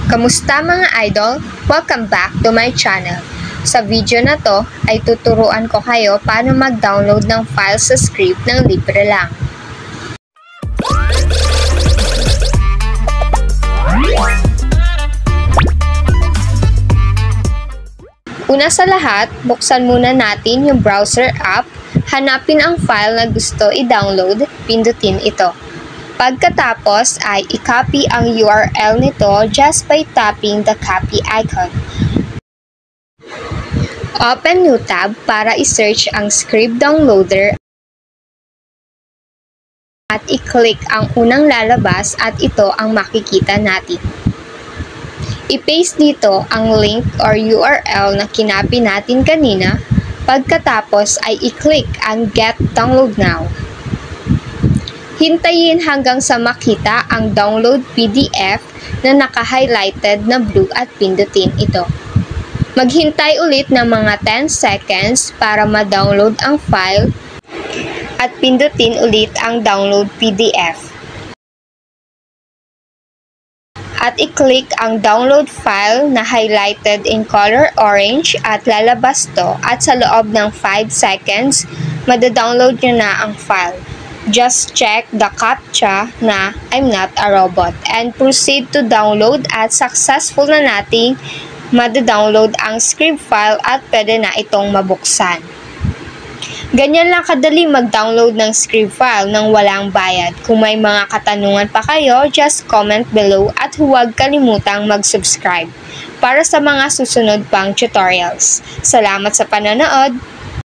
Kamusta mga idol? Welcome back to my channel. Sa video na to ay tuturuan ko kayo paano mag-download ng file sa script ng libre lang. Una sa lahat, buksan muna natin yung browser app, hanapin ang file na gusto i-download, pindutin ito. Pagkatapos ay i-copy ang URL nito just by tapping the copy icon. Open new tab para i-search ang script downloader at i-click ang unang lalabas at ito ang makikita natin. I-paste dito ang link or URL na kinapi natin kanina, pagkatapos ay i-click ang Get Download Now. Hintayin hanggang sa makita ang download PDF na naka-highlighted na blue at pindutin ito. Maghintay ulit ng mga 10 seconds para ma-download ang file at pindutin ulit ang download PDF. At i-click ang download file na highlighted in color orange at lalabas to at sa loob ng 5 seconds, mada-download nyo na ang file. Just check the CAPTCHA na I'm not a robot and proceed to download at successful na nating mada-download ang script file at pwede na itong mabuksan. Ganyan lang kadali mag-download ng script file nang walang bayad. Kung may mga katanungan pa kayo, just comment below at huwag kalimutang mag-subscribe para sa mga susunod pang tutorials. Salamat sa panonood!